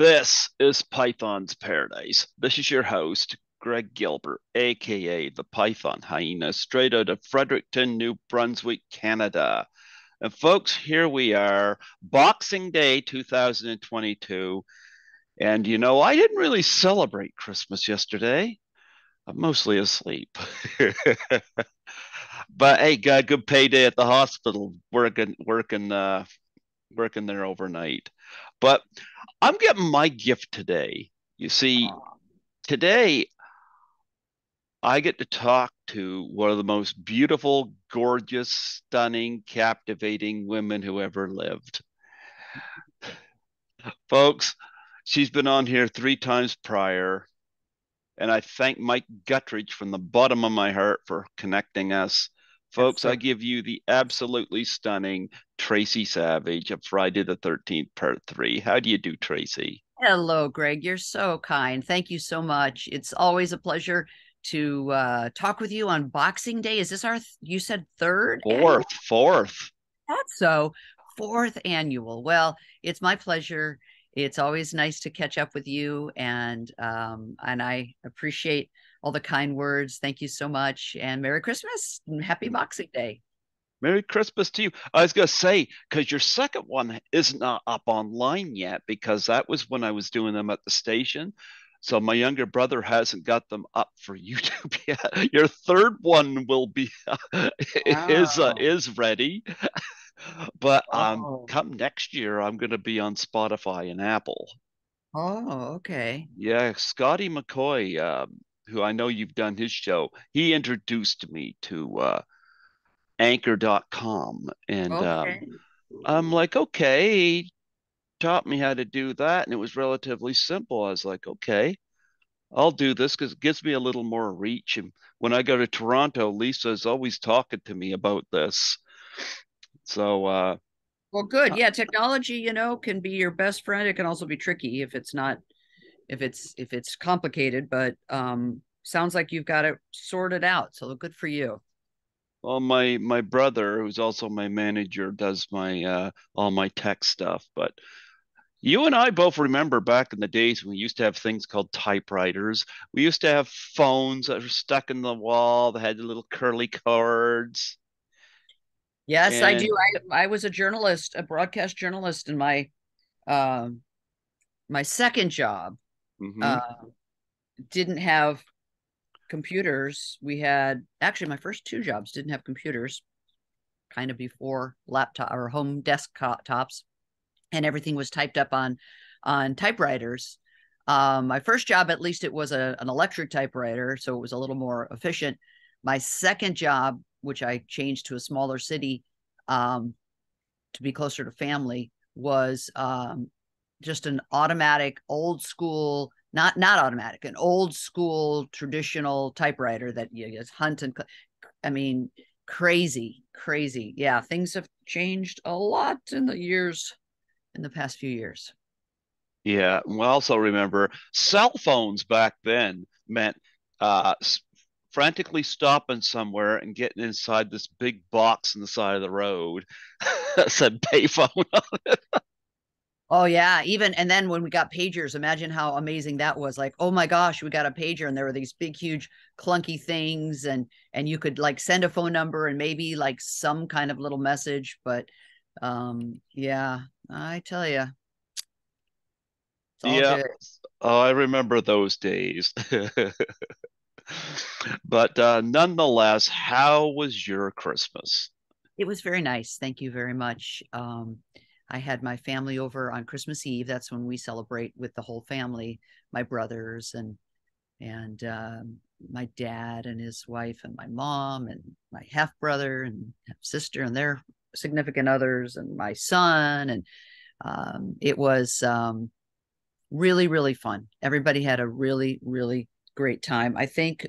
This is Python's Paradise. This is your host, Greg Gilbert, aka the Python Hyena, straight out of Fredericton, New Brunswick, Canada. And folks, here we are, Boxing Day 2022. And I didn't really celebrate Christmas yesterday. I'm mostly asleep. But hey, got a good payday at the hospital, working there overnight. But I'm getting my gift today. You see, today I get to talk to one of the most beautiful, gorgeous, stunning, captivating women who ever lived. Folks, she's been on here 3 times prior, and I thank Mike Guttridge from the bottom of my heart for connecting us. That's Folks, I so give you the absolutely stunning Tracie Savage of Friday the 13th, part 3. How do you do, Tracie? hello, Greg. You're so kind. Thank you so much. It's always a pleasure to talk with you on Boxing Day. Is this our you said third annual? Fourth. That's so fourth annual. Well, it's my pleasure. It's always nice to catch up with you, and I appreciate all the kind words. Thank you so much, and Merry Christmas and Happy Boxing Day. Merry Christmas to you. I was going to say, because your second one is not up online yet, because that was when I was doing them at the station. So my younger brother hasn't got them up for YouTube yet. Your third one will be Wow. is ready, but Oh. come next year, I'm going to be on Spotify and Apple. Oh, okay. Yeah, Scotty McCoy, who I know you've done his show, he introduced me to anchor.com. And Okay. I'm like, okay, he taught me how to do that. And it was relatively simple. I was like, okay, I'll do this because it gives me a little more reach. And when I go to Toronto, Lisa's always talking to me about this. So, Well, good. uh, Yeah, technology, can be your best friend. It can also be tricky if it's not if it's complicated, but sounds like you've got it sorted out. So good for you. well, my brother, who's also my manager, does my all my tech stuff. But you and I both remember back in the days when we used to have things called typewriters. We used to have phones that were stuck in the wall that had the little curly cords. Yes, I do. And I was a journalist, a broadcast journalist in um my second job. mhm. Uh didn't have computers. We had actually my first two jobs didn't have computers, kind of before laptop or home desktops, and everything was typed up on typewriters. My first job, at least, it was an electric typewriter, so it was a little more efficient. My second job, which I changed to a smaller city um, to be closer to family, was just an automatic, old school, not automatic, an old school traditional typewriter that you just hunt and. I mean, crazy, crazy. Yeah, things have changed a lot in the past few years. Yeah, we also remember cell phones back then meant uh, frantically stopping somewhere and getting inside this big box on the side of the road that said payphone. Oh yeah, even and then when we got pagers, imagine how amazing that was. Like, oh my gosh, we got a pager and there were these big huge clunky things and you could like send a phone number and maybe like some kind of little message, but yeah, I tell you, it's all Yeah, good. oh, I remember those days. But nonetheless, how was your Christmas? It was very nice. Thank you very much. I had my family over on Christmas Eve. That's when we celebrate with the whole family, my brothers and my dad and his wife and my mom and my half brother and half sister and their significant others and my son. And it was really, really fun. Everybody had a really, really great time. I think,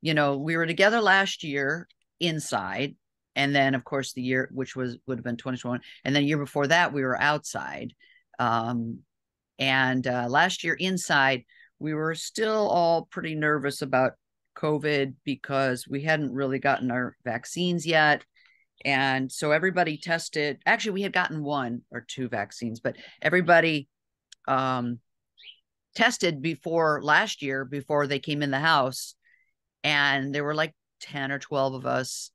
we were together last year inside. And then, of course, the year, which would have been 2021. And then the year before that, we were outside. Um, and last year inside, we were still all pretty nervous about COVID because we hadn't really gotten our vaccines yet. And so everybody tested. Actually, we had gotten one or two vaccines, but everybody tested before last year before they came in the house, and there were like 10 or 12 of us,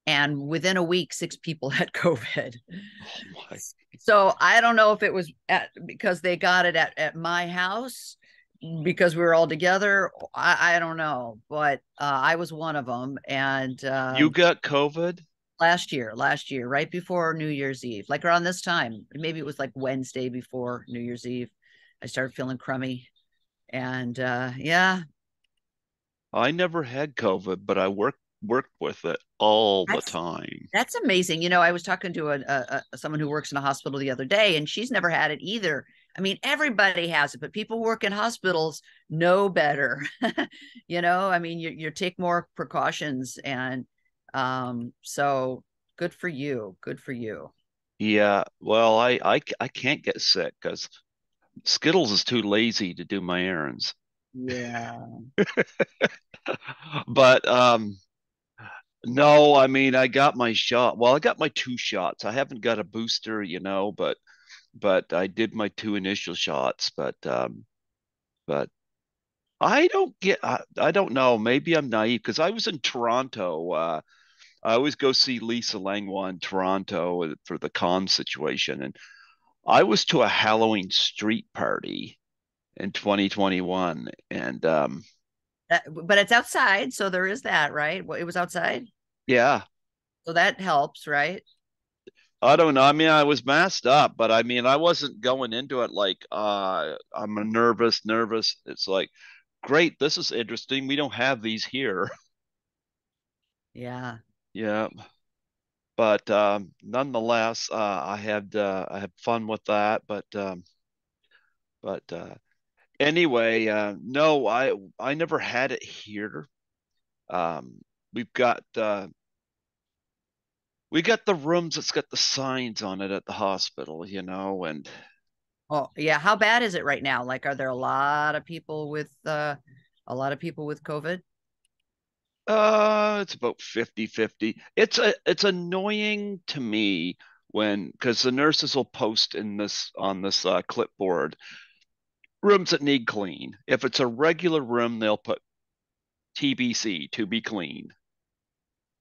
and within a week 6 people had COVID. Oh my. So I don't know if it was because they got it at my house because we were all together. I don't know, but I was one of them. And You got COVID? last year, right before New Year's Eve, like around this time, maybe it was like Wednesday before New Year's Eve, I started feeling crummy. And yeah, I never had COVID, but I worked with it all the that's time. That's amazing. You know, I was talking to someone who works in a hospital the other day, and she's never had it either. I mean, everybody has it, but people who work in hospitals know better. I mean, you take more precautions, and so good for you. Good for you. Yeah, well, I can't get sick because Skittles is too lazy to do my errands. Yeah. But no, I mean I got my shot. Well, I got my two shots. I haven't got a booster, but I did my two initial shots. But I don't know. Maybe I'm naive because I was in Toronto. I always go see Lisa Langlois in Toronto for the con situation, and I was to a Halloween street party in 2021, and But it's outside, so there is that, right? Well, it was outside, yeah, so that helps, right? I don't know. I mean, I was masked up, but I mean, I wasn't going into it like I'm a nervous. It's like, great, this is interesting. We don't have these here. Yeah. Yeah, but nonetheless, I had fun with that. But anyway, no, I never had it here. Um, we've got we got the rooms that's got the signs on it at the hospital, and Oh, yeah. How bad is it right now? Like, are there a lot of people with COVID? it's about 50-50. It's annoying to me when because the nurses will post in this on this clipboard rooms that need clean. If it's a regular room, they'll put TBC, to be clean.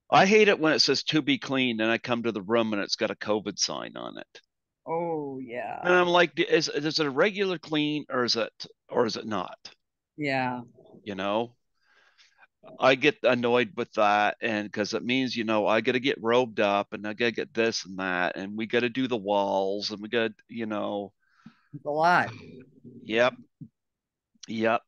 I hate it when it says to be clean and I come to the room and it's got a COVID sign on it. Oh, And yeah. I'm like, is it a regular clean or is it not? Yeah. You know, I get annoyed with that, and because it means I got to get robed up and I got to get this and that, and we got to do the walls and we got It's a lot. yep, yep.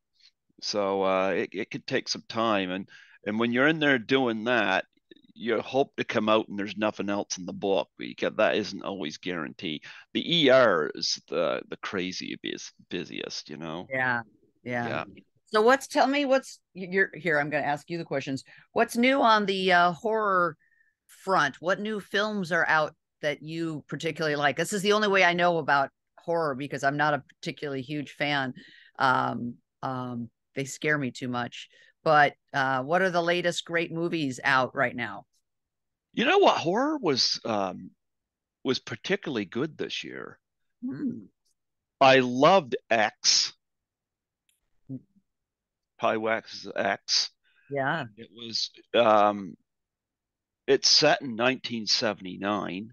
So it could take some time, and when you're in there doing that, you hope to come out and there's nothing else in the book because that isn't always guaranteed. The ER is the crazy busiest. Yeah. Yeah. Yeah. So tell me what's you're here. I'm going to ask you the questions. What's new on the horror front? What new films are out that you particularly like? This is the only way I know about horror because I'm not a particularly huge fan. They scare me too much. But what are the latest great movies out right now? You know what? Horror was particularly good this year. Hmm. I loved X, Pywax's X. Yeah. It was it's set in 1979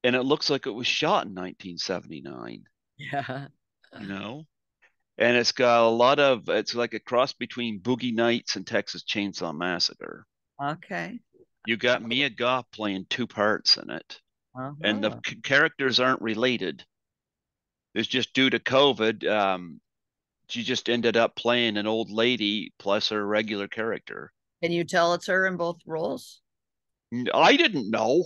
and it looks like it was shot in 1979, Yeah. you know? And it's got a lot of it's like a cross between Boogie Nights and Texas Chainsaw Massacre. Okay. You got Mia Goth playing two parts in it, and the Uh-huh. characters aren't related. It's just due to COVID. She just ended up playing an old lady plus her regular character. Can you tell it's her in both roles? I didn't know.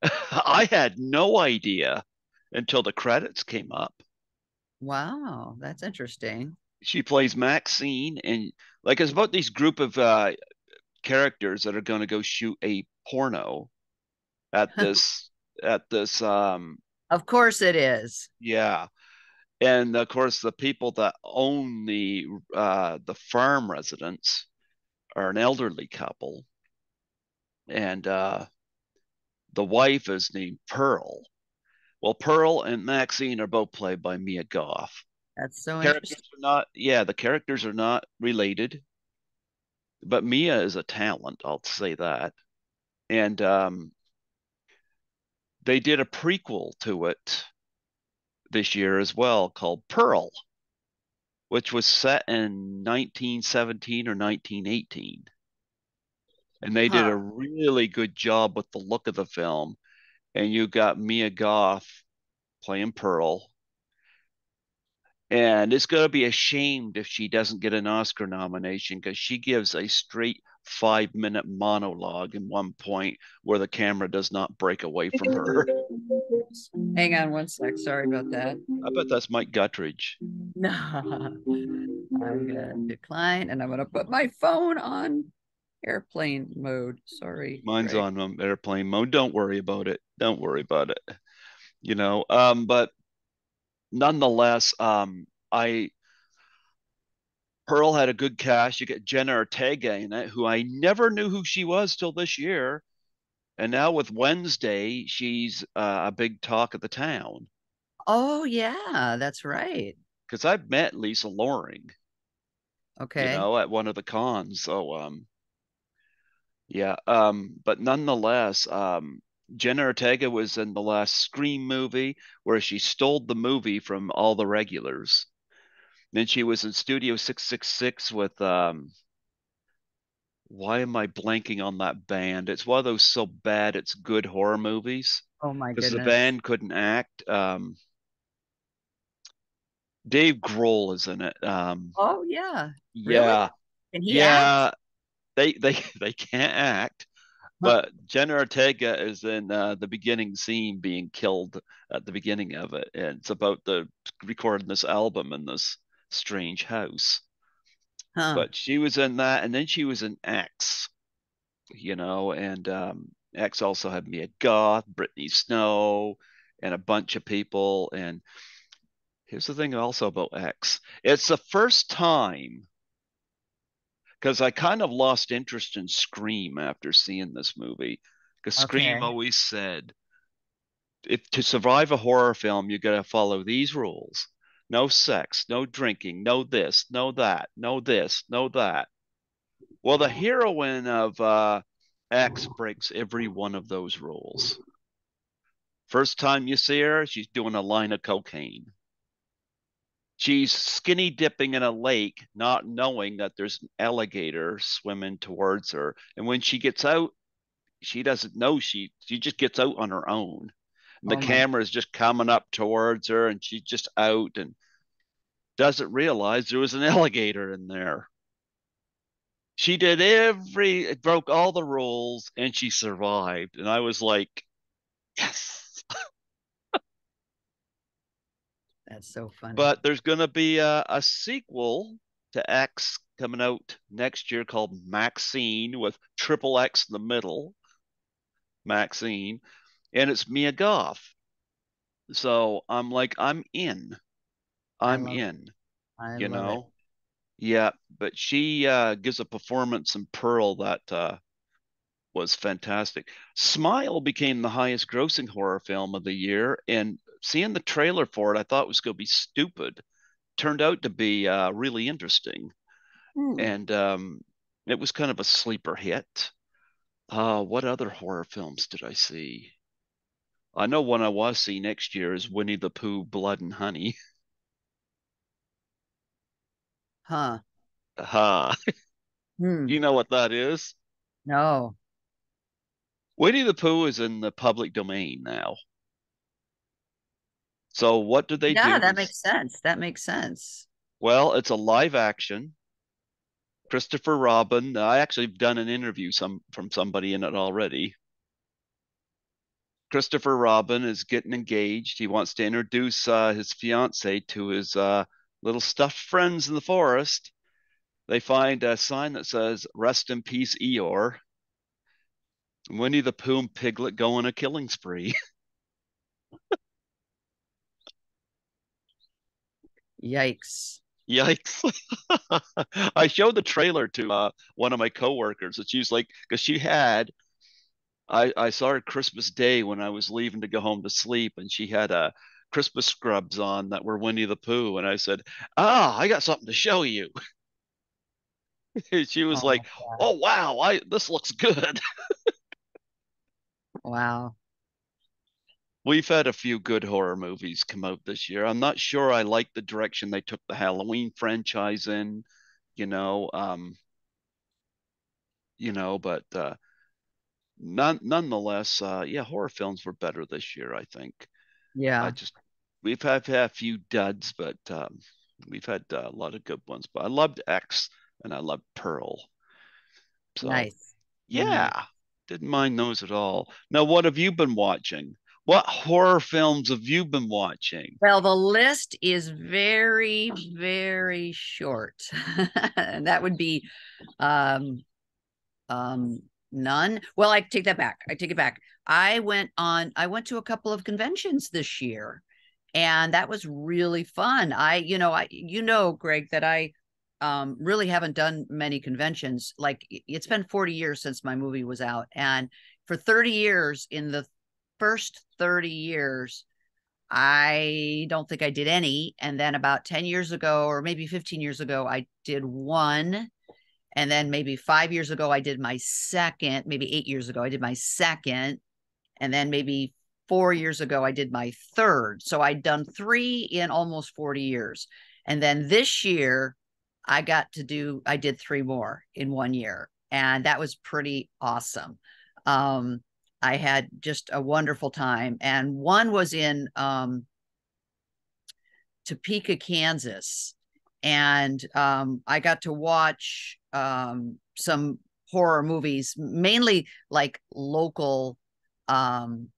I had no idea until the credits came up. Wow, that's interesting. She plays Maxine, and like it's about these group of characters that are going to go shoot a porno at this Of course it is. yeah, and of course the people that own the farm residence are an elderly couple, and the wife is named Pearl. Well, Pearl and Maxine are both played by Mia Goth. That's so Characters interesting. are not, yeah, the characters are not related, but Mia is a talent, I'll say that. And they did a prequel to it this year as well called Pearl, which was set in 1917 or 1918. And they did Huh. a really good job with the look of the film. And you got Mia Goth playing Pearl. And it's going to be ashamed if she doesn't get an Oscar nomination because she gives a straight 5 minute monologue in one point where the camera does not break away from her. Hang on one sec. Sorry about that. I bet that's Mike Guttridge. No, I'm gonna decline and I'm gonna put my phone on airplane mode. Sorry, Mine's Greg. on airplane mode. Don't worry about it. Don't worry about it. But nonetheless, I Pearl had a good cast. You get Jenna Ortega in it, who I never knew who she was till this year. And now with Wednesday, she's a big talk of the town Oh yeah, that's right. because I've met Lisa Loring, Okay. at one of the cons. So yeah. But nonetheless, Jenna Ortega was in the last Scream movie where she stole the movie from all the regulars. Then she was in Studio 666 with why am I blanking on that band? It's one of those so bad it's good horror movies Oh my because the goodness. band couldn't act. Dave Grohl is in it. Oh yeah. Really? Yeah, Can he act? yeah. They can't act, Huh. but Jenna Ortega is in the beginning scene being killed at the beginning of it, and it's about the recording this album in this strange house. Huh. But she was in that, and then she was in X, and X also had Mia Goth, Brittany Snow, and a bunch of people. And here's the thing also about X. It's the first time because I kind of lost interest in Scream after seeing this movie. Because Scream Okay. always said, if to survive a horror film, you got to follow these rules: no sex, no drinking, no this, no that, no this, no that. Well, the heroine of X breaks every one of those rules. First time you see her, she's doing a line of cocaine. She's skinny dipping in a lake, not knowing that there's an alligator swimming towards her. And when she gets out, she doesn't know she just gets out on her own. And the Oh my. camera is just coming up towards her and she's just out and doesn't realize there was an alligator in there. She did broke all the rules and she survived. And I was like, yes. That's so funny. But there's going to be a sequel to X coming out next year called Maxine with triple X in the middle, Maxine, and it's Mia Goth. So I'm like, I'm in. I I'm love it. in, I you love it. know? Yeah, but she gives a performance in Pearl that was fantastic. Smile became the highest grossing horror film of the year, and seeing the trailer for it, I thought it was going to be stupid. Turned out to be really interesting, Hmm. and it was kind of a sleeper hit. What other horror films did I see? I know one I was see next year is Winnie the Pooh, Blood and Honey. Huh. Ha! Hmm. You know what that is? No. Winnie the Pooh is in the public domain now. So what do they Yeah, do that is, makes sense. That makes sense. well, it's a live action. Christopher Robin. I actually have done an interview from somebody in it already. Christopher Robin is getting engaged. He wants to introduce his fiancee to his little stuffed friends in the forest. They find a sign that says "Rest in peace, Eeyore." Winnie the Pooh and Piglet go on a killing spree. Yikes. Yikes! I showed the trailer to one of my coworkers, and she's like, because she had I saw her Christmas Day when I was leaving to go home to sleep, and she had a Christmas scrubs on that were Winnie the Pooh, and I said, "Ah, I got something to show you." She was like, Oh, yeah. "Oh wow, I this looks good." Wow. We've had a few good horror movies come out this year. I'm not sure I like the direction they took the Halloween franchise in, you know, um, but nonetheless, yeah, horror films were better this year, I think. I Yeah. just we've had a few duds, but we've had a lot of good ones. But I loved X and I loved Pearl. So Nice. Nice. yeah, didn't mind those at all. Now, what have you been watching? What horror films have you been watching? Well, the list is very, very short. And that would be um none. Well, I take that back. I take it back. I went to a couple of conventions this year, and that was really fun. Greg, that I really haven't done many conventions. Like it's been 40 years since my movie was out, and for 30 years, in the first 30 years, I don't think I did any. And then about 10 years ago, or maybe 15 years ago, I did one. And then maybe 5 years ago, I did my second. Maybe 8 years ago, I did my second. And then maybe 4 years ago, I did my third. So I'd done three in almost 40 years. And then this year, I did three more in 1 year. And that was pretty awesome. Um, I had just a wonderful time. And one was in Topeka, Kansas. And I got to watch some horror movies, mainly like um,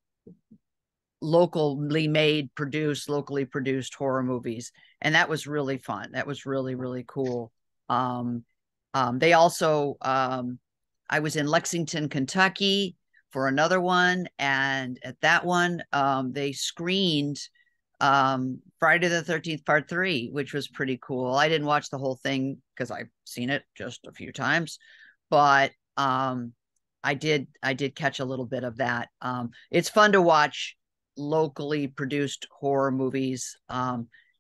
locally produced horror movies. And that was really fun. That was really, really cool. Um, they also, I was in Lexington, Kentucky for another one. And at that one, they screened Friday the 13th part 3, which was pretty cool. I didn't watch the whole thing because I've seen it just a few times, but I did catch a little bit of that. It's fun to watch locally produced horror movies,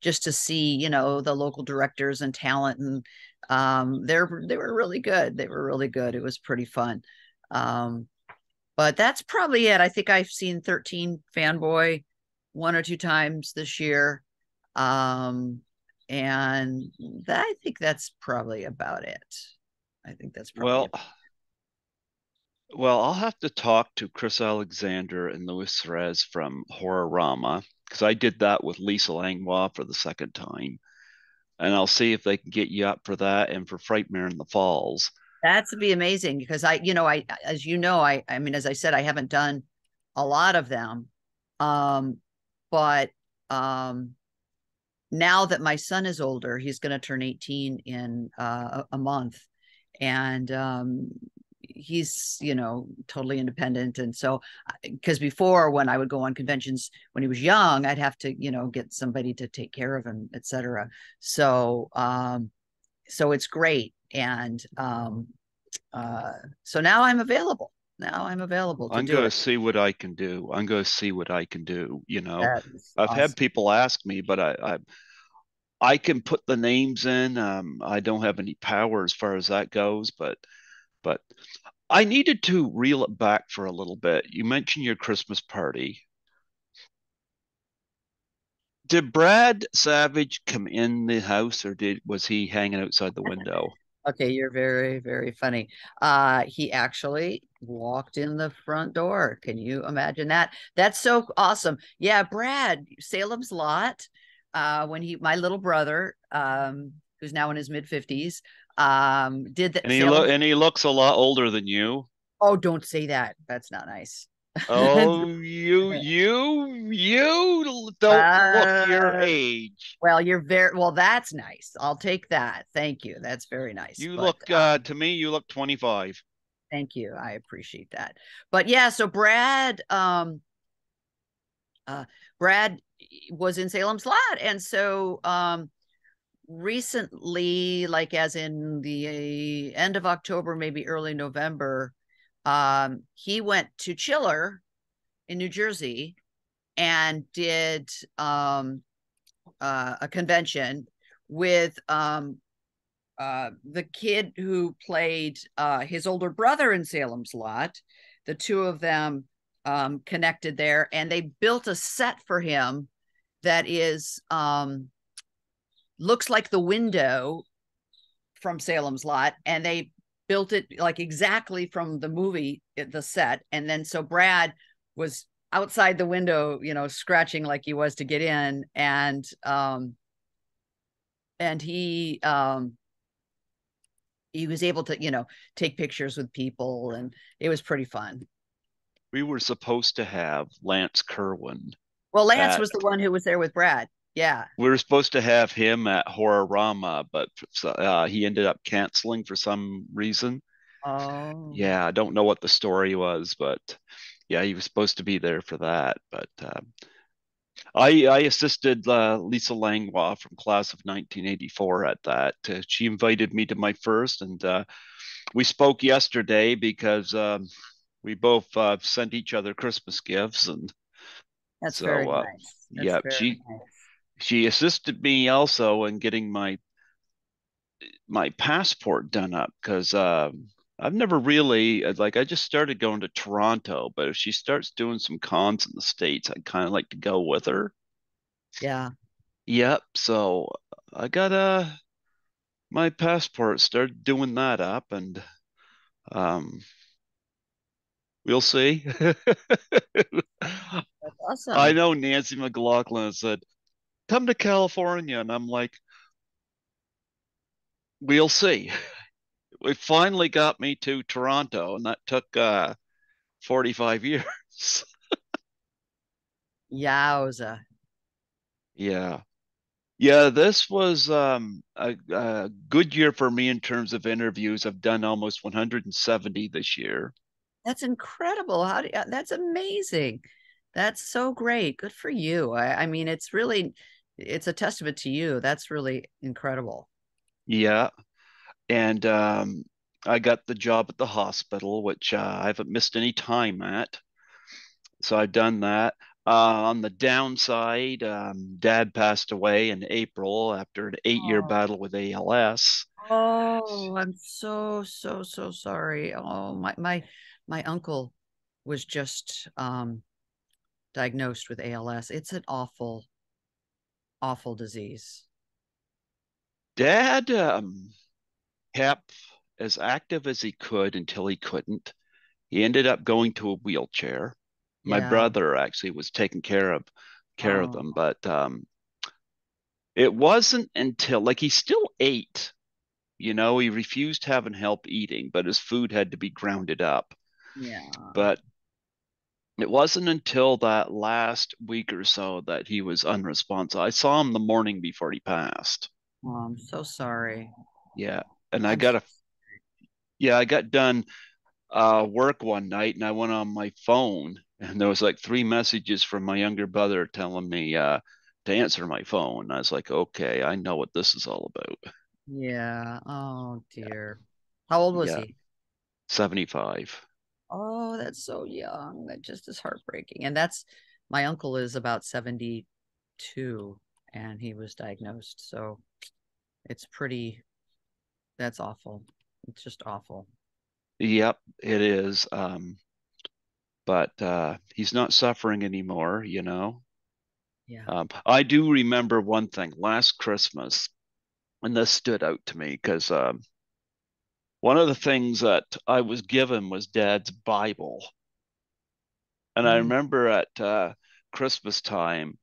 just to see, the local directors and talent, and they were really good. They were really good. It was pretty fun. Um, but that's probably it. I think I've seen 13 Fanboy one or two times this year. Um, and I think that's probably about it. I think that's probably Well, it. well, I'll have to talk to Chris Alexander and Louis Perez from Horrorama because I did that with Lisa Langlois for the second time, and I'll see if they can get you up for that and for Frightmare in the Falls. That's be amazing because as you know, I mean, as I said, I haven't done a lot of them. Um, but um, now that my son is older, he's going to turn 18 in a month. And he's, totally independent. And so, because before, when I would go on conventions when he was young, I'd have to, get somebody to take care of him, etc. So, so it's great. And so now I'm available. Now I'm available to I'm do going to it. see what I can do. I'm going to see what I can do. That is I've had awesome. people ask me, but I can put the names in. I don't have any power as far as that goes, but I needed to reel it back for a little bit. You mentioned your Christmas party. Did Brad Savage come in the house or did was he hanging outside the window? Okay, you're very, very funny. He actually walked in the front door. Can you imagine that? That's so awesome. Yeah, Brad, Salem's Lot, my little brother, who's now in his mid 50s, did that Salem's. And he looks a lot older than you. Oh, don't say that. That's not nice. Oh, you don't look your uh, age. well, that's nice. I'll take that. Thank you. That's very nice. You But look to me you look 25. thank you. I appreciate that. But yeah, so uh, Brad was in Salem's Lot, and so recently, like as in the end of October, maybe early November, he went to Chiller in New Jersey, and did a convention with the kid who played his older brother in Salem's Lot. The two of them connected there, and they built a set for him that is looks like the window from Salem's Lot, and they built it like exactly from the movie, the set. And then so Brad was outside the window, scratching like he was to get in, and he was able to, take pictures with people, and it was pretty fun. We were supposed to have Lance Kerwin Well, Lance at was the one who was there with Brad. Yeah. we were supposed to have him at Horrorama, but he ended up canceling for some reason. Oh, Yeah, I don't know what the story was, but yeah, he was supposed to be there for that. But I assisted Lisa Langlois from class of 1984 at that. She invited me to my first, and we spoke yesterday because we both sent each other Christmas gifts, and that's very so nice. That's yeah, very nice. she assisted me also in getting my passport done up because I've never really like I just started going to Toronto, but if she starts doing some cons in the States, I'd kind of like to go with her. Yeah, Yep, so I got my passport, started doing that up, and um we'll see. that's I awesome. know Nancy McLaughlin said, "Come to California," and I'm like, "We'll see." It finally got me to Toronto, and that took 45 years. Yowza. Yeah. Yeah, this was a good year for me in terms of interviews. I've done almost 170 this year. That's incredible. That's amazing. That's so great. Good for you. I mean, it's a testament to you. That's really incredible. Yeah. And I got the job at the hospital, which I haven't missed any time at. So I've done that. On the downside, Dad passed away in April after an 8 year Oh, battle with ALS. oh, I'm so, so, so sorry. Oh, my uncle was just diagnosed with ALS. It's an awful, awful disease. Dad kept as active as he could until he couldn't. He ended up going to a wheelchair. My Yeah. brother actually was taking care of them, Oh, but it wasn't until like he still ate. He refused having help eating, but his food had to be grounded up. yeah. But it wasn't until that last week or so that he was unresponsive. I saw him the morning before he passed. Oh, I'm so sorry. Yeah. And I'm so, I got done work one night and I went on my phone and there was like three messages from my younger brother telling me to answer my phone. I was like, okay, I know what this is all about. yeah. Oh dear. How old was Yeah, he? 75. Oh, that's so young. That just is heartbreaking. And that's my uncle is about 72 and he was diagnosed. So it's pretty, that's awful. It's just awful. Yep, it is. But he's not suffering anymore. Yeah. I do remember one thing last Christmas, and this stood out to me because one of the things that I was given was Dad's Bible. And I Mm. remember at Christmas time,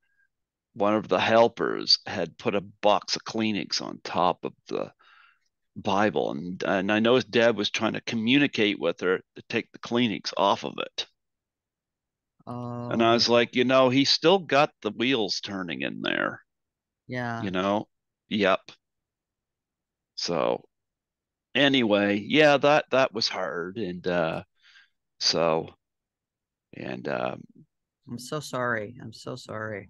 one of the helpers had put a box of Kleenex on top of the Bible. And I know his dad was trying to communicate with her to take the Kleenex off of it. And Oh I no. was like, he's still got the wheels turning in there, Yeah. you know? Yep. So anyway, yeah, that was hard. And so, and I'm so sorry. I'm so sorry.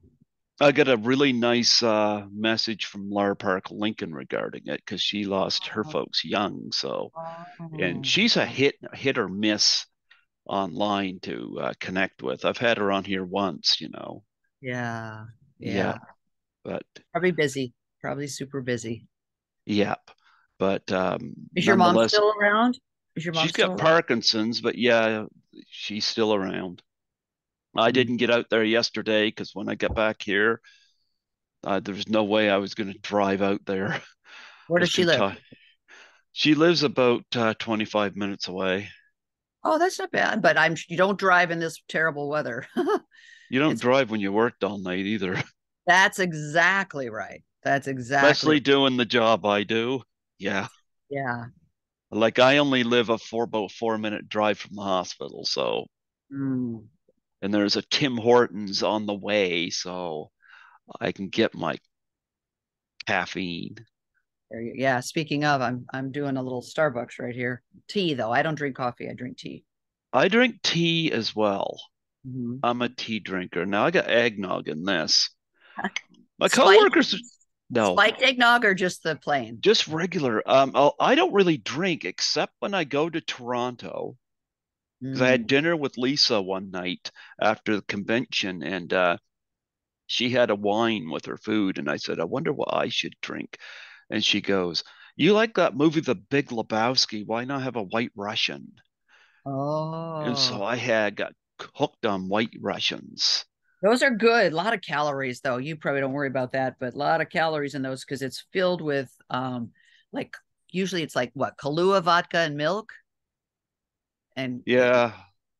I got a really nice message from Lar Park Lincoln regarding it because she lost her Oh, folks young. So, and oh, she's a hit or miss online to connect with. I've had her on here once. Yeah. Yeah, Yeah. but Probably busy. Probably super busy. yep. But Is your mom nonetheless, still around? Is your mom she's still got around? Parkinson's, but yeah, she's still around. I Mm. didn't get out there yesterday because when I got back here, there was no way I was going to drive out there. I Where was does she too live? tired. She lives about 25 minutes away. Oh, that's not bad. But you don't drive in this terrible weather. You don't It's drive when you worked all night either, That's exactly right. That's exactly especially doing the job I do. Yeah. yeah. Like I only live about 4 minute drive from the hospital. So, Mm. and there's a Tim Hortons on the way. So I can get my caffeine. Yeah. Speaking of, I'm doing a little Starbucks right here. Tea though. I don't drink coffee. I drink tea. I drink tea as well. Mhm. I'm a tea drinker. Now I got eggnog in this. My Spiked coworkers, no, spiked eggnog or just the plain? just regular. I don't really drink except when I go to Toronto because I Mm. had dinner with Lisa one night after the convention, and she had a wine with her food, and I said, I wonder what I should drink. And she goes, "You like that movie, The Big Lebowski? Why not have a White Russian?" And so Oh, I had got hooked on White Russians. those are good. A lot of calories though. You probably don't worry about that, but a lot of calories in those because it's filled with like usually it's like what, Kahlua vodka and milk and Yeah,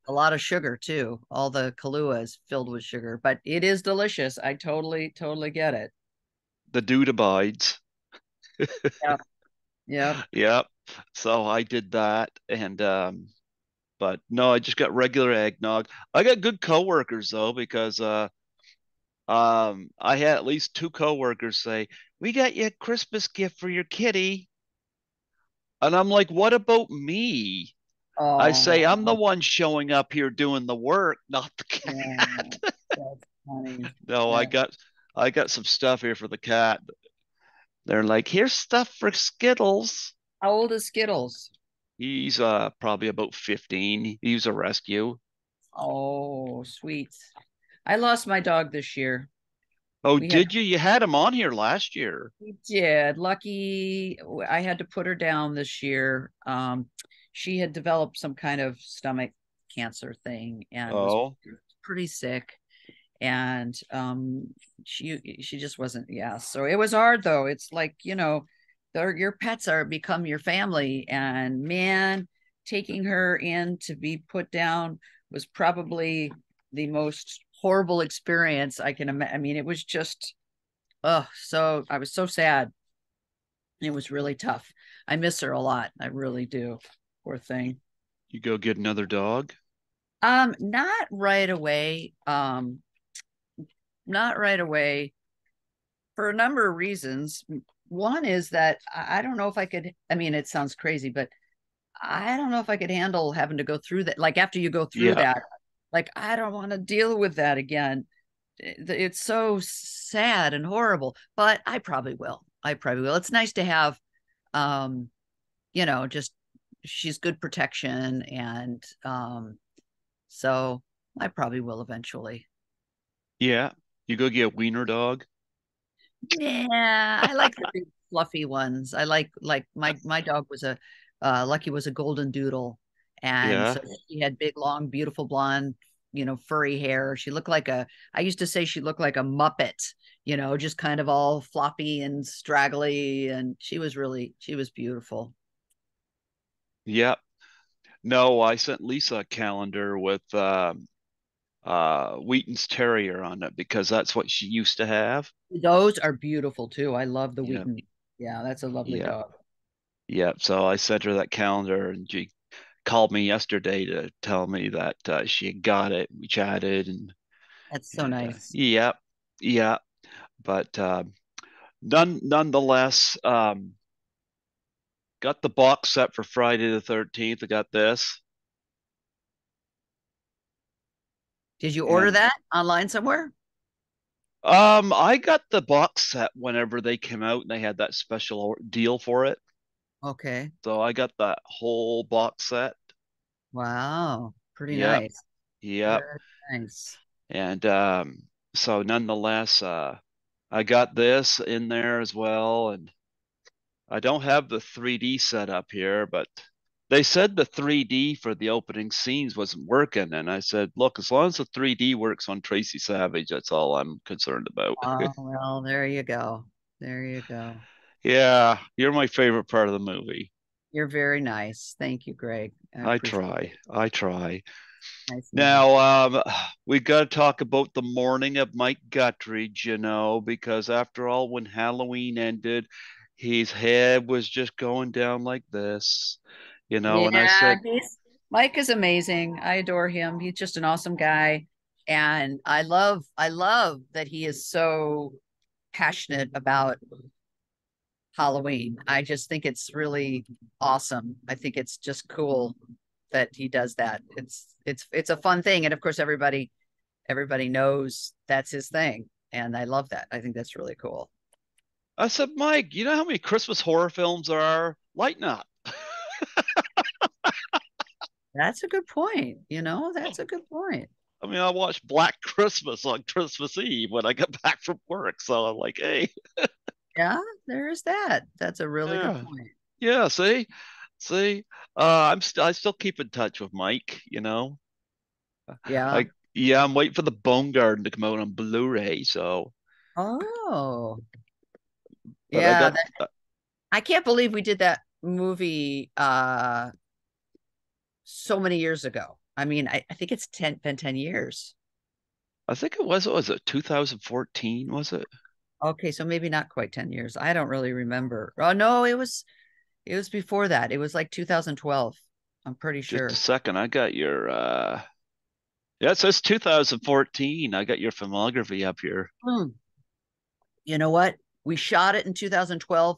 a lot of sugar too. All the Kahlua is filled with sugar, but it is delicious. I totally get it. the dude abides. Yep. Yep. Yep. So I did that, and but no, I just got regular eggnog. I got good coworkers though because I had at least two coworkers say, "We got you a Christmas gift for your kitty." And I'm like, "What about me?" I say, "I'm the Oh, one showing up here doing the work, not the yeah. cat." That's funny. No, Yeah. I got some stuff here for the cat. They're like, "Here's stuff for Skittles." How old is Skittles? He's probably about 15. He was a rescue. Oh, sweet. I lost my dog this year. Oh, We had did you? You had him on here last year. We did. Lucky, I had to put her down this year. She had developed some kind of stomach cancer thing and was Oh, pretty sick. And she just wasn't, yeah. So it was hard though. It's like, your pets are become your family. And man, taking her in to be put down was probably the most horrible experience I can imagine. I mean, it was just, oh, so I was so sad. It was really tough. I miss her a lot. I really do. Poor thing. you go get another dog? Not right away. Not right away for a number of reasons. One is that I don't know if I could, I mean, it sounds crazy, but I don't know if I could handle having to go through that. Like after you go through Yeah, that, like I don't want to deal with that again. It's so sad and horrible, but I probably will. I probably will. It's nice to have um just she's good protection and so I probably will eventually. yeah. You go get a wiener dog? Yeah, I like the big fluffy ones. I like my dog was a Lucky was a golden doodle, and Yeah. so she had big long beautiful blonde, furry hair. She looked like a I used to say she looked like a Muppet, just kind of all floppy and straggly, and she was beautiful. Yeah. No, I sent Lisa a calendar with Wheaton's Terrier on it because that's what she used to have. Those are beautiful too. I love the Yeah. Wheaton. Yeah, that's a lovely Yeah. dog. Yeah. So I sent her that calendar and she called me yesterday to tell me that she had got it. We chatted That's so and nice. yeah, yeah. But nonetheless, got the box set for Friday the 13th. I got this. Did you order And that online somewhere? I got the box set whenever they came out and they had that special deal for it. Okay. So I got that whole box set. Wow. Pretty Yep, nice. yep. Very nice. And so nonetheless, I got this in there as well, and I don't have the 3D set up here, but they said the 3D for the opening scenes wasn't working, and I said, "Look, as long as the 3D works on Tracy Savage, that's all I'm concerned about." Oh, well, there you go. There you go. Yeah, you're my favorite part of the movie. You're very nice. Thank you, Greg. I I appreciate try. it. I try. Nice meeting Now, we got to talk about the morning of Mike Guttridge, because after all, when Halloween ended, his head was just going down like this, you. and I Yeah, said, he's Mike is amazing. I adore him. He's just an awesome guy. And I love that he is so passionate about Halloween. I just think it's really awesome. I think it's just cool that he does that. It's a fun thing. And of course everybody knows that's his thing. And I love that. I think that's really cool. Mike, you know how many Christmas horror films there are? Lighten up. That's a good point. That's a good point. I mean, I watched Black Christmas on Christmas Eve when I got back from work, so I'm like, hey, Yeah, there is that. That's a really good yeah, point. yeah. See, I still keep in touch with Mike. Yeah. Yeah, I'm waiting for the Bone Garden to come out on Blu-ray. So, Oh, but I yeah. got, uh, I can't believe we did that movie so many years ago. I mean, I think it's been 10 years. I think it was 2014, was it? Okay, so maybe not quite 10 years. I don't really remember. Oh no, it was before that. It was like 2012. I'm pretty Just a sure. second, I got your, yeah, it says 2014. I got your filmography up here. Hmm. You know what? We shot it in 2012.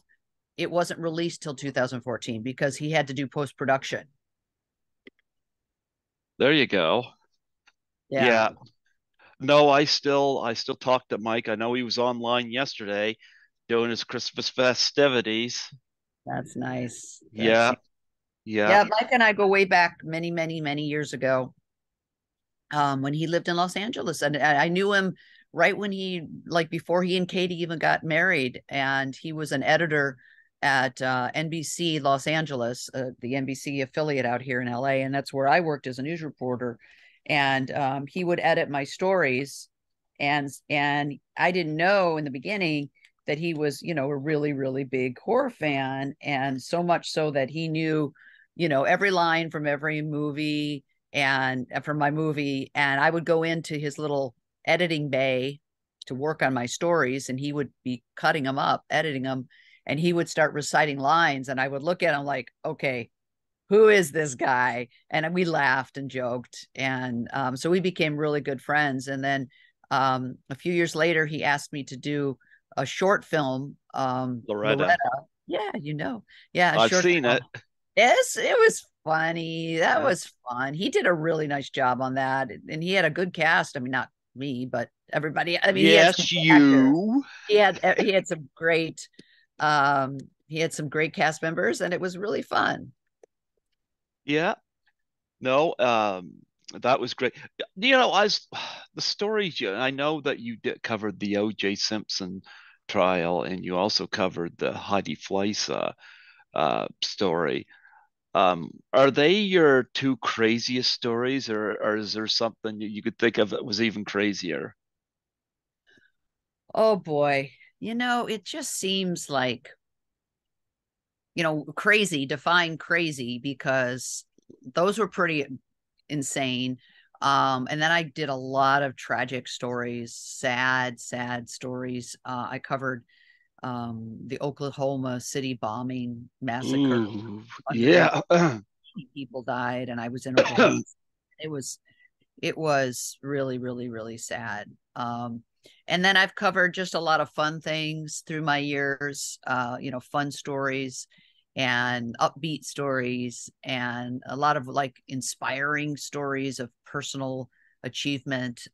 It wasn't released till 2014 because he had to do post-production. There you go. Yeah, Yeah. No, I still talk to Mike. I know he was online yesterday doing his Christmas festivities. that's nice. That's Yeah, yeah. Yeah, Mike and I go way back many, many, many years ago, when he lived in Los Angeles. And I knew him right when like before he and Katie even got married. And he was an editor at NBC Los Angeles, the NBC affiliate out here in LA. And that's where I worked as a news reporter. And he would edit my stories. And I didn't know in the beginning that he was, a really, really big horror fan. And so much so that he knew, every line from every movie and from my movie. And I would go into his little editing bay to work on my stories, and he would be cutting them up, editing them, and he would start reciting lines. And I would look at him like, okay, who is this guy? And we laughed and joked. And so we became really good friends. And then a few years later, he asked me to do a short film, Loretta. Loretta. Yeah, yeah, a I've short seen it. film. Yes, it was funny. That Yeah. was fun. He did a really nice job on that, and he had a good cast. I mean, not me, but everybody. I mean, he had some Yes, good actors. you. He had some great um he had some great cast members, and it was really fun. Yeah. No, that was great. As the stories, I know that you did covered the O.J. Simpson trial, and you also covered the Heidi Fleiss story. Are they your two craziest stories, or is there something you could think of that was even crazier? Oh boy. It just seems like, crazy, define crazy, because those were pretty insane. And then I did a lot of tragic stories, sad, sad stories. I covered the Oklahoma City bombing massacre. Ooh, 180 yeah. people died, and I was in Oklahoma. It was it was really, really, really sad. And then I've covered just a lot of fun things through my years, fun stories and upbeat stories, and a lot of like inspiring stories of personal achievement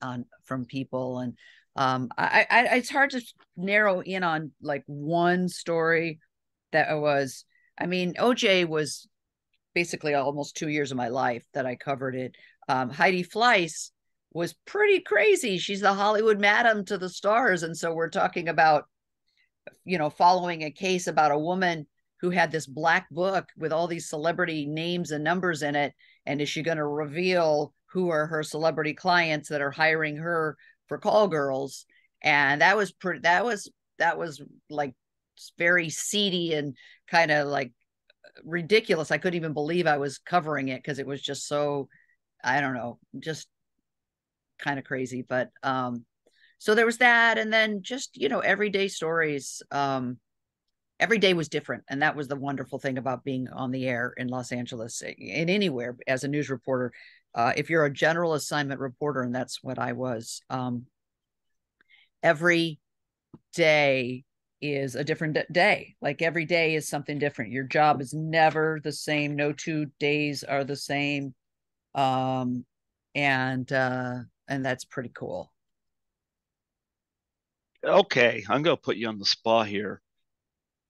from people. And it's hard to narrow in on like one story that was. I mean, OJ was basically almost 2 years of my life that I covered it. Heidi Fleiss, was pretty crazy. She's the Hollywood madam to the stars. And so we're talking about, following a case about a woman who had this black book with all these celebrity names and numbers in it. And is she going to reveal who are her celebrity clients that are hiring her for call girls? And that was like very seedy and kind of like ridiculous. I couldn't even believe I was covering it because it was just so, I don't know, just kind of crazy. But so there was that, and then just everyday stories. Every day was different, and that was the wonderful thing about being on the air in Los Angeles, in anywhere as a news reporter. If you're a general assignment reporter, and that's what I was, every day is a different day. Like every day is something different. Your job is never the same. No 2 days are the same. Um, and that's pretty cool. Okay, I'm gonna put you on the spot here.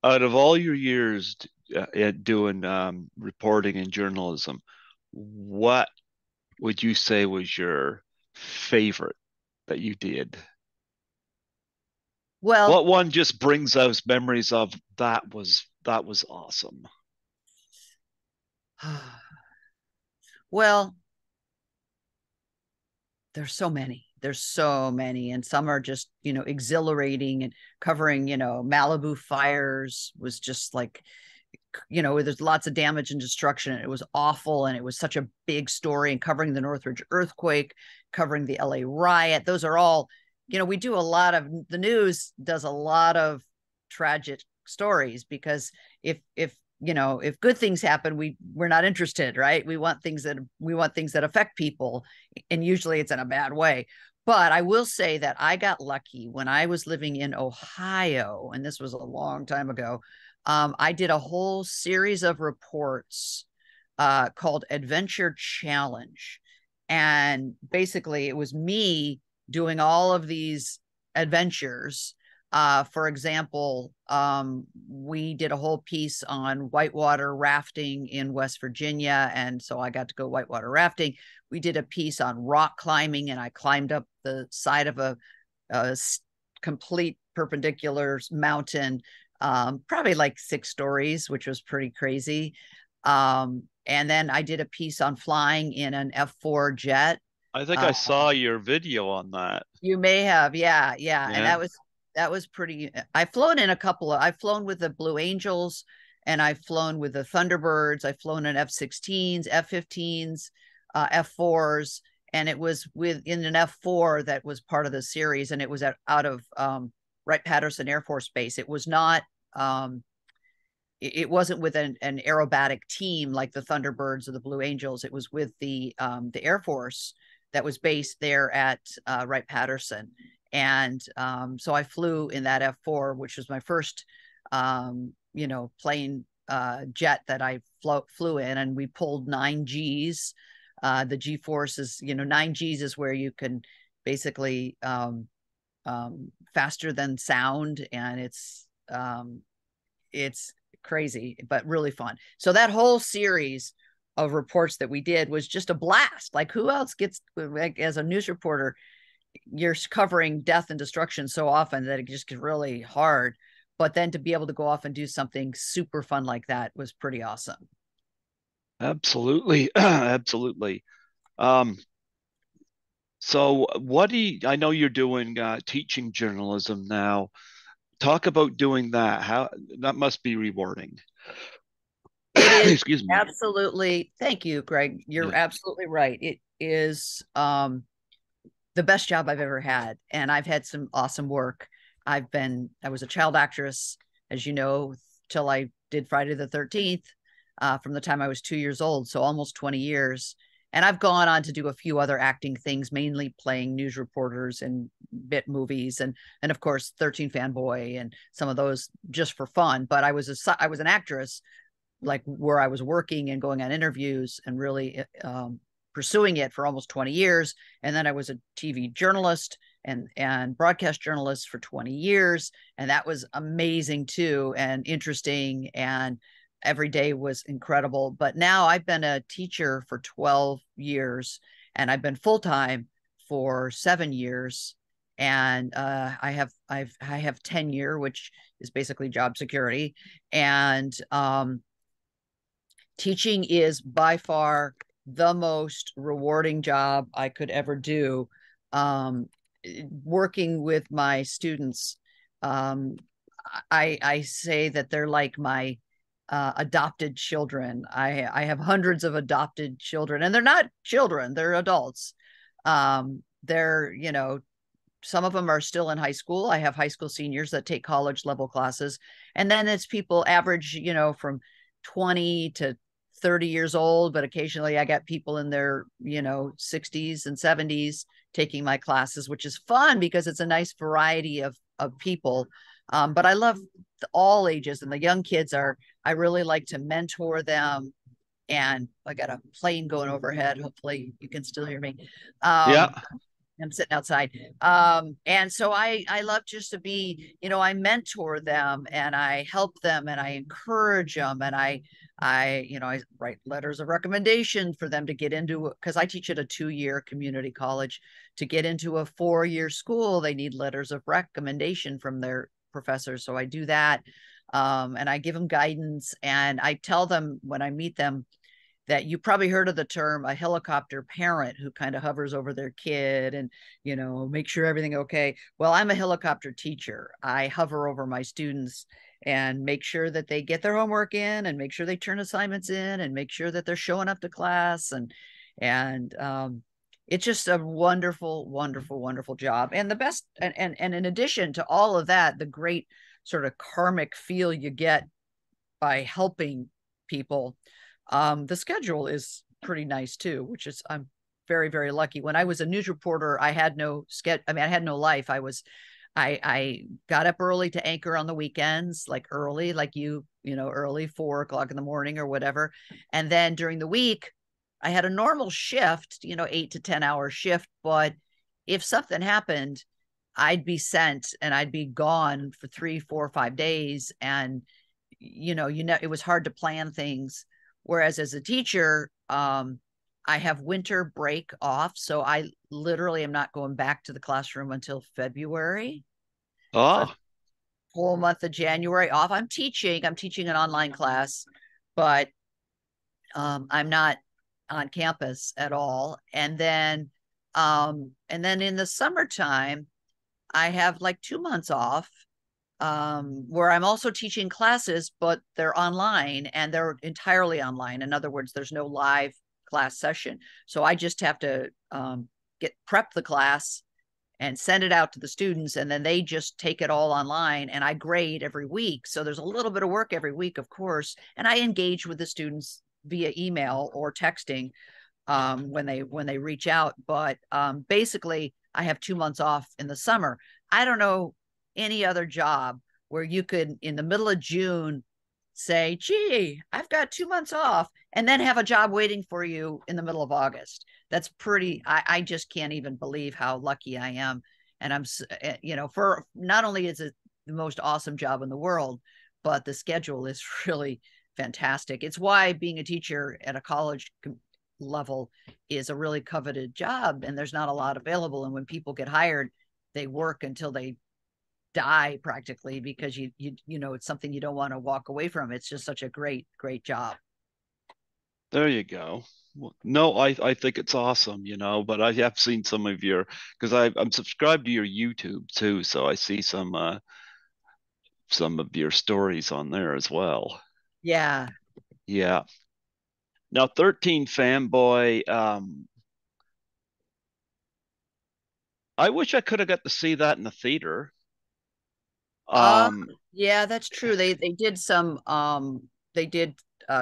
Out of all your years at doing reporting and journalism, what would you say was your favorite that you did? Well, What one just brings those memories of that was awesome? well, there's so many, and some are just exhilarating, and covering Malibu fires was just like, there's lots of damage and destruction, and it was awful, and it was such a big story, and covering the Northridge earthquake, covering the LA riot. Those are all, we do a lot of, the news does a lot of tragic stories, because if good things happen, we're not interested, right? We want things that affect people, and usually it's in a bad way. But I will say that I got lucky when I was living in Ohio, and this was a long time ago. I did a whole series of reports called Adventure Challenge. And basically, it was me doing all of these adventures. For example, we did a whole piece on whitewater rafting in West Virginia. And so I got to go whitewater rafting. We did a piece on rock climbing, and I climbed up the side of a complete perpendicular mountain, probably like 6 stories, which was pretty crazy. And then I did a piece on flying in an F4 jet. I think I Uh, saw your video on that. you may have, yeah, yeah. And Yeah. that was pretty. I've flown with the Blue Angels, and I've flown with the Thunderbirds. I've flown in F-16s, F-15s, F4s, and it was in an F4 that was part of the series, and it was out of Wright-Patterson Air Force Base. It was not. It wasn't with an aerobatic team like the Thunderbirds or the Blue Angels. It was with the Air Force that was based there at Wright-Patterson. And so I flew in that F4, which was my first, plane jet that I flew in, and we pulled 9 Gs. The G force is, 9 Gs is where you can basically faster than sound, and it's crazy, but really fun. So that whole series of reports that we did was just a blast. Like, who else gets, like, as a news reporter, you're covering death and destruction so often that it just gets really hard. But then to be able to go off and do something super fun like that was pretty awesome. Absolutely. Absolutely. Um, so I know you're doing teaching journalism now. Talk about doing that. How that must be rewarding. It is Excuse me. absolutely, thank you, Greg. You're Yeah. absolutely right. It is the best job I've ever had. And I've had some awesome work. I was a child actress, as you know, till I did Friday the 13th, from the time I was 2 years old. So almost 20 years. And I've gone on to do a few other acting things, mainly playing news reporters and bit movies, and of course 13 Fanboy and some of those just for fun. But I was an actress, like, where I was working and going on interviews and really pursuing it for almost 20 years. And then I was a TV journalist and broadcast journalist for 20 years. And that was amazing too, and interesting. And every day was incredible. But now I've been a teacher for 12 years, and I've been full time for 7 years, and I have tenure, which is basically job security, and teaching is by far the most rewarding job I could ever do. Um, Working with my students, um, I say that they're like my adopted children. I have hundreds of adopted children, and they're not children; they're adults. They're, some of them are still in high school. I have high school seniors that take college level classes, and then it's people average, from 20 to 30 years old, but occasionally I got people in their, 60s and 70s taking my classes, which is fun because it's a nice variety of people. But I love all ages, and the young kids I really like to mentor them. And I got a plane going overhead. Hopefully you can still hear me. Yeah. Um, I'm sitting outside. And so I love just to be, I mentor them and I help them and I encourage them, and I write letters of recommendation for them to get into, because I teach at a 2-year community college. To get into a 4-year school, they need letters of recommendation from their professors. So I do that. And I give them guidance, and I tell them when I meet them that you probably heard of the term a helicopter parent, who kind of hovers over their kid and, make sure everything okay. Well, I'm a helicopter teacher. I hover over my students and make sure that they get their homework in, and make sure they turn assignments in, and make sure that they're showing up to class. And it's just a wonderful, wonderful, wonderful job. And the best, and in addition to all of that, the great sort of karmic feel you get by helping people, the schedule is pretty nice too, which is, I'm very, very lucky. When I was a news reporter, I had no schedule. I mean, I had no life. I got up early to anchor on the weekends, like early, like early 4 o'clock in the morning or whatever. And then during the week, I had a normal shift, 8 to 10 hour shift. But if something happened, I'd be sent and I'd be gone for 3, 4, 5 days. And, it was hard to plan things. Whereas as a teacher, I have winter break off. So I literally am not going back to the classroom until February. So Oh, whole month of January off. I'm teaching an online class, but I'm not on campus at all. And then in the summertime, I have like 2 months off, where I'm also teaching classes, but they're online and they're entirely online. In other words, there's no live class session. So I just have to prep the class and send it out to the students, and then they just take it all online, and I grade every week. So there's a little bit of work every week, of course, and I engage with the students via email or texting, when they reach out. But basically, I have 2 months off in the summer. I don't know any other job where you could, in the middle of June, say, "Gee, I've got 2 months off," and then have a job waiting for you in the middle of August. That's pretty. I just can't even believe how lucky I am. And for not only is it the most awesome job in the world, but the schedule is really fantastic. It's why being a teacher at a college level is a really coveted job, and there's not a lot available. And when people get hired, they work until they die practically, because it's something you don't want to walk away from. It's just such a great, great job. there you go. Well, no, I think it's awesome, but I have seen some of your, because I'm subscribed to your YouTube too, so I see some of your stories on there as well. Yeah. Yeah. Now, 13 Fanboy, I wish I could have got to see that in the theater. Uh, Um, yeah, that's true. They did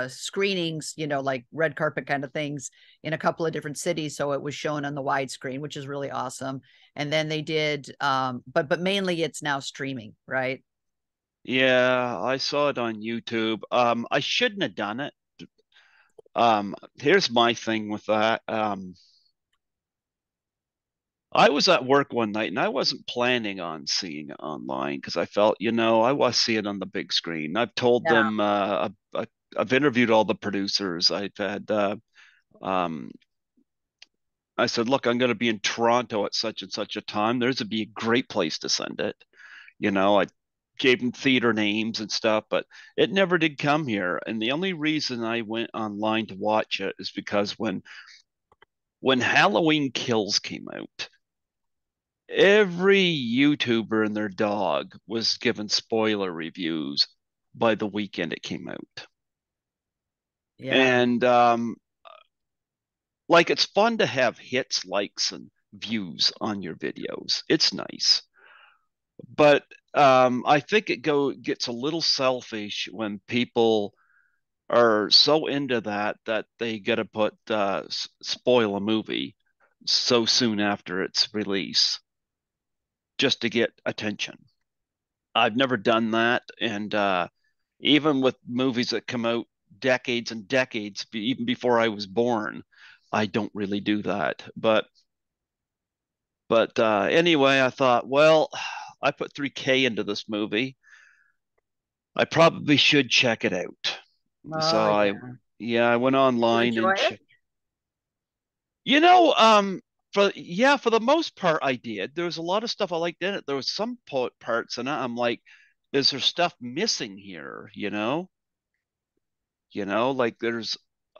screenings, like red carpet kind of things in a couple of different cities. So it was shown on the widescreen, which is really awesome. And then they did, but mainly it's now streaming, right? yeah, I saw it on YouTube. I shouldn't have done it. Here's my thing with that. I was at work one night and I wasn't planning on seeing it online because I felt, I want to see it on the big screen. I've told Yeah. them, I've interviewed all the producers. I've had um, I said, look, I'm going to be in Toronto at such and such a time. There's would be a great place to send it. I gave them theater names and stuff, but it never did come here. And the only reason I went online to watch it is because when Halloween Kills came out, every YouTuber and their dog was given spoiler reviews by the weekend it came out. Yeah. And like it's fun to have hits, likes, and views on your videos. It's nice. But I think it gets a little selfish when people are so into that they got to put spoil a movie so soon after its release just to get attention. I've never done that, and even with movies that come out decades and decades, even before I was born, I don't really do that. But anyway, I thought, well, I put 3K into this movie. I probably should check it out. Oh, So yeah. yeah, I went You online enjoy and it? checked. You know, for the most part, I did. There was a lot of stuff I liked in it. There was some parts in it. I'm like, is there stuff missing here? Like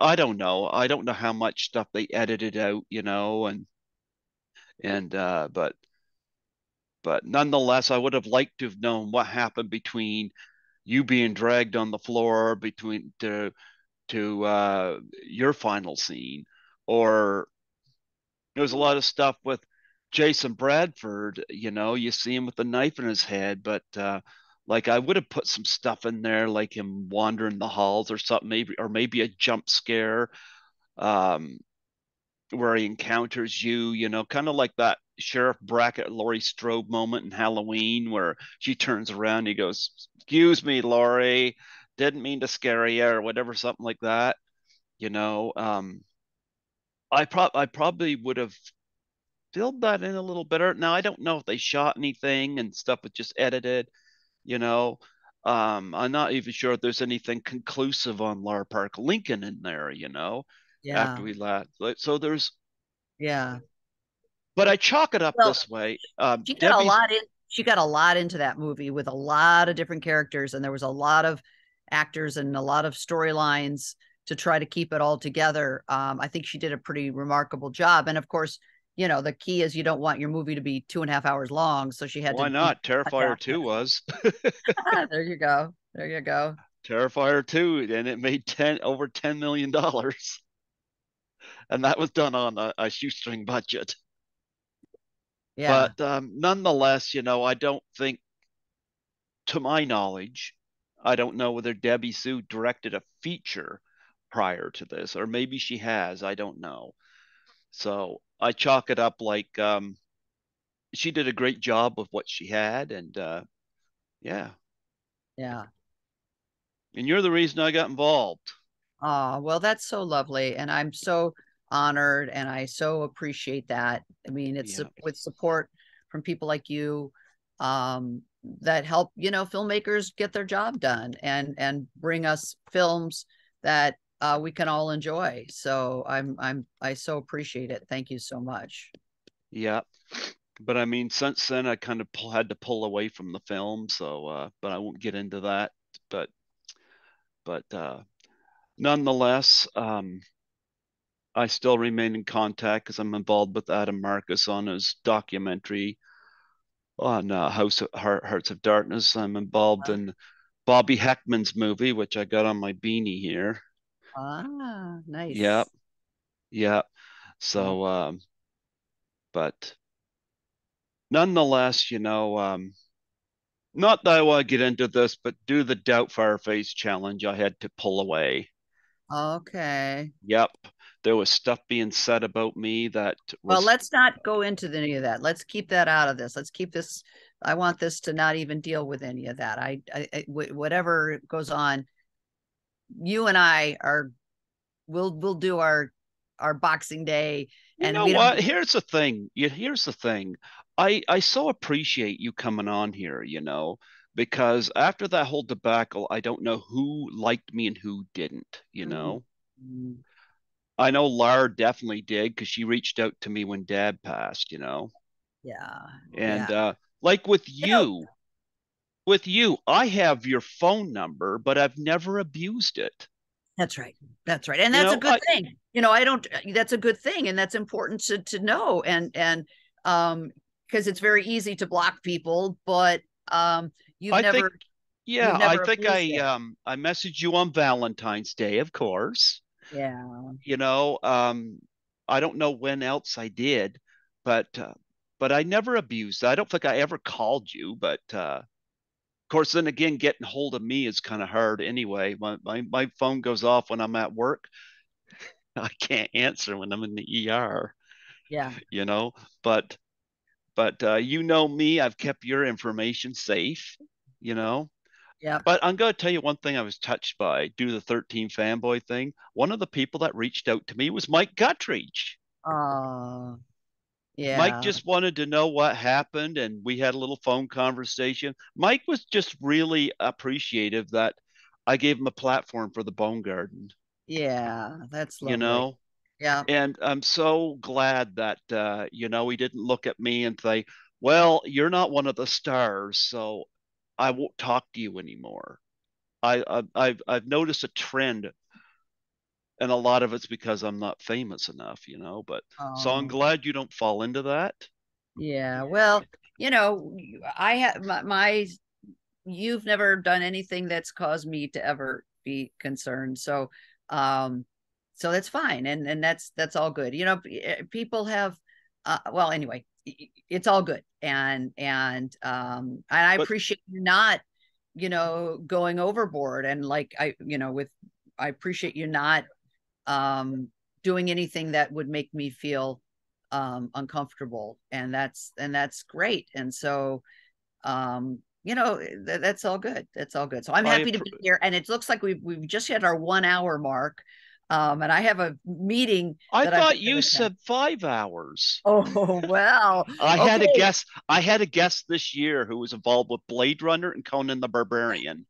I don't know. I don't know how much stuff they edited out. And nonetheless, I would have liked to have known what happened between you being dragged on the floor between to your final scene, or there was a lot of stuff with Jason Bradford. You see him with the knife in his head, but like I would have put some stuff in there, like him wandering the halls or something, maybe a jump scare um, where he encounters you. Kind of like that Sheriff Brackett Laurie Strode moment in Halloween, where she turns around, and he goes, "Excuse me, Laurie, didn't mean to scare you," or whatever, something like that. You know, um, I probably would have filled that in a little better. Now I don't know if they shot anything and stuff was just edited. You know, I'm not even sure if there's anything conclusive on Lar Park Lincoln in there. After Yeah. we left. So there's, Yeah. but I chalk it up Well, this way. she got a Debbie's lot in she got a lot into that movie with a lot of different characters, and there was a lot of actors and a lot of storylines to try to keep it all together. I think she did a pretty remarkable job. And of course, the key is you don't want your movie to be 2.5 hours long. So she had Why to, not? cut down. Terrifier 2 was. There you go. There you go. Terrifier 2, and it made over $10 million. And that was done on a shoestring budget. Yeah. But nonetheless, I don't think, to my knowledge, I don't know whether Debbie Sue directed a feature prior to this, or maybe she has. I don't know. So I chalk it up like she did a great job with what she had, and yeah. Yeah. And you're the reason I got involved. Oh, well, that's so lovely. And I'm so honored and I so appreciate that. I mean, it's Yeah, with support from people like you that help, filmmakers get their job done and bring us films that we can all enjoy. So I so appreciate it. Thank you so much. yeah. But I mean, since then, I kind of had to pull away from the film. So, but I won't get into that. But, but nonetheless, I still remain in contact because I'm involved with Adam Marcus on his documentary on House of Hearts of Darkness. I'm involved in Bobby Heckman's movie, which I got on my beanie here. Yep, Nice. yep. Oh, So, but nonetheless, not that I want to get into this, but do the Doubtfire Face challenge, I had to pull away. okay. Yep, there was stuff being said about me that Well, was, let's not go into any of that. Let's keep that out of this. Let's keep this. I want this to not even deal with any of that. Whatever goes on, you and I are. We'll do our Boxing Day, you and know we don't. what? Here's the thing. Here's the thing. I so appreciate you coming on here, because after that whole debacle, I don't know who liked me and who didn't. Mm, mm, I know Lar definitely did because she reached out to me when Dad passed, you know. Yeah, And yeah. like You know, with you, I have your phone number, but I've never abused it. that's right. That's right. And You that's a know, good thing. I don't that's a good thing and that's important to know and because it's very easy to block people, but you've I think never yeah, you've I never think abused it. I messaged you on Valentine's Day, of course. Yeah. You know, I don't know when else I did, but uh, but I never abused. I don't think I ever called you, but of course, then again, getting hold of me is kind of hard anyway. My phone goes off when I'm at work. I can't answer when I'm in the ER, Yeah. you know. But but you know me, I've kept your information safe, you know. Yeah. But I'm going to tell you one thing I was touched by, due to the 13 fanboy thing. One of the people that reached out to me was Mike Guttridge. Uh Mike yeah. just wanted to know what happened, and we had a little phone conversation. Mike was just really appreciative that I gave him a platform for the Bone Garden, Yeah. That's you lovely. know? Yeah. And I'm so glad that, he didn't look at me and say, well, you're not one of the stars, so I won't talk to you anymore. I've noticed a trend, and a lot of it's because I'm not famous enough, But so I'm Oh, glad you don't fall into that. yeah. Well, I have my you've never done anything that's caused me to ever be concerned. Um, so that's fine. And that's all good. People have, well, anyway, it's all good. And I But appreciate you not, going overboard and like, I appreciate you not, um, doing anything that would make me feel, uncomfortable. And that's great. And so, that's all good. That's all good. So I'm I happy to be here. And it looks like we've just hit our 1 hour mark. And I have a meeting I that I've got thought to you attend. said 5 hours. Oh, well, I had a okay. guess. I had a guest this year who was involved with Blade Runner and Conan the Barbarian,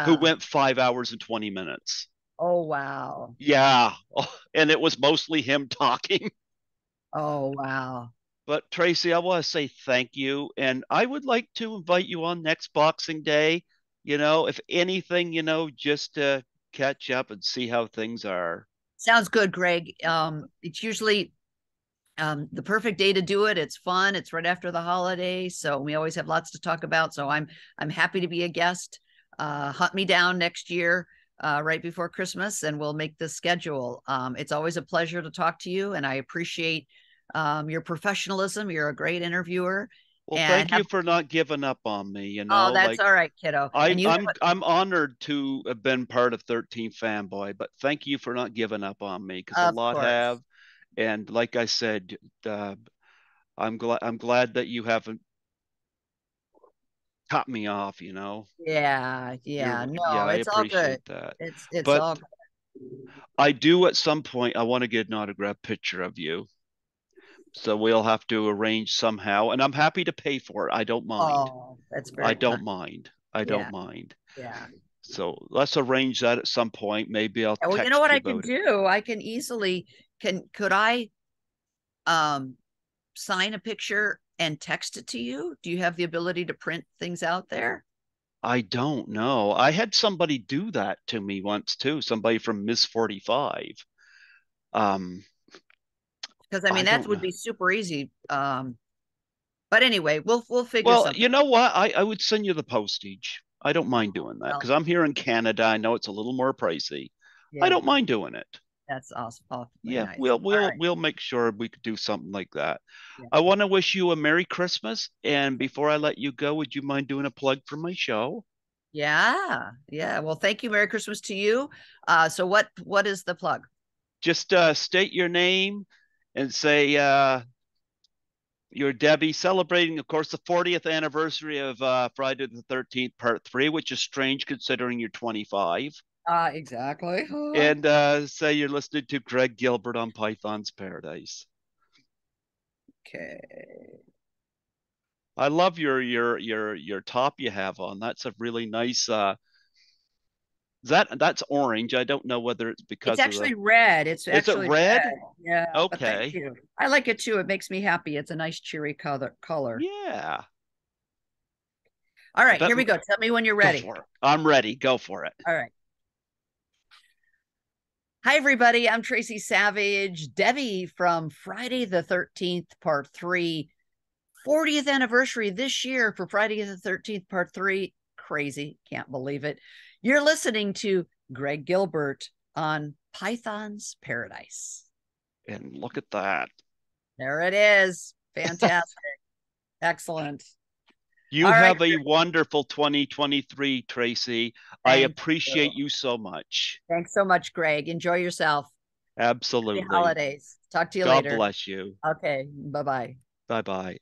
who Yeah. went 5 hours and 20 minutes. Oh, wow. Yeah, and it was mostly him talking. Oh, wow. But Tracie, I want to say thank you, and I would like to invite you on next Boxing Day. If anything, just to catch up and see how things are. Sounds good, Greg. It's usually the perfect day to do it. It's fun. It's right after the holiday, so we always have lots to talk about. So I'm happy to be a guest. Hunt me down next year, right before Christmas, and we'll make the schedule. It's always a pleasure to talk to you, and I appreciate your professionalism. You're a great interviewer, Well, and thank have you for not giving up on me. oh, that's Like all right, kiddo. I, And you have I'm I'm honored to have been part of 13 Fanboy, but thank you for not giving up on me because a of lot course, have. And like I said, I'm glad that you haven't cut me off. yeah, yeah. Yeah, No, I it's all good. appreciate that. It's But all good. I do at some point I want to get an autograph picture of you. So we'll have to arrange somehow, and I'm happy to pay for it. I don't mind. Oh, that's I very kind. don't mind. I don't Yeah, mind. yeah. So let's arrange that at some point. Maybe I'll Well, you know text what you I can about it. do? I can easily could I um sign a picture and text it to you? Do you have the ability to print things out there? I don't know. I had somebody do that to me once too. Somebody from Miss 45. Um, Because I mean I that don't would know. be super easy. But anyway, we'll figure Well, something. you know what? I would send you the postage. I don't mind doing that Well, because I'm here in Canada. I know it's a little more pricey. I yeah, don't mind doing it. that's awesome. Awfully Yeah, nice. we'll All we'll right. we'll make sure we could do something like that. Yeah. I want to wish you a Merry Christmas. And before I let you go, would you mind doing a plug for my show? Yeah. Yeah. Well, thank you. Merry Christmas to you. So what is the plug? Just state your name and say you're Debbie, celebrating, of course, the 40th anniversary of Friday the 13th, Part 3, which is strange considering you're 25. Exactly. And say you're listening to Greg Gilbert on Python's Paradise. Okay. I love your top you have on. That's a really nice That's orange. I don't know whether it's It's because of the. actually red. It's Is it actually red? red. Yeah, but thank Okay. you. I like it too. It makes me happy. It's a nice cheery color. Yeah. All I right, bet. here we go. Tell me when you're Go ready. for it. I'm ready. Go for it. All right. Hi, everybody. I'm Tracie Savage, Debbie from Friday the 13th, Part 3. 40th anniversary this year for Friday the 13th, Part 3. Crazy. Can't believe it. You're listening to Greg Gilbert on Python's Paradise. And look at that. There it is. Fantastic. Excellent. You All right. have a wonderful 2023, Tracie. I Thank you. appreciate you so much. Thanks so much, Greg. Enjoy yourself. Happy Absolutely. holidays. Talk to you God later. bless you. Okay. Bye bye. Bye bye.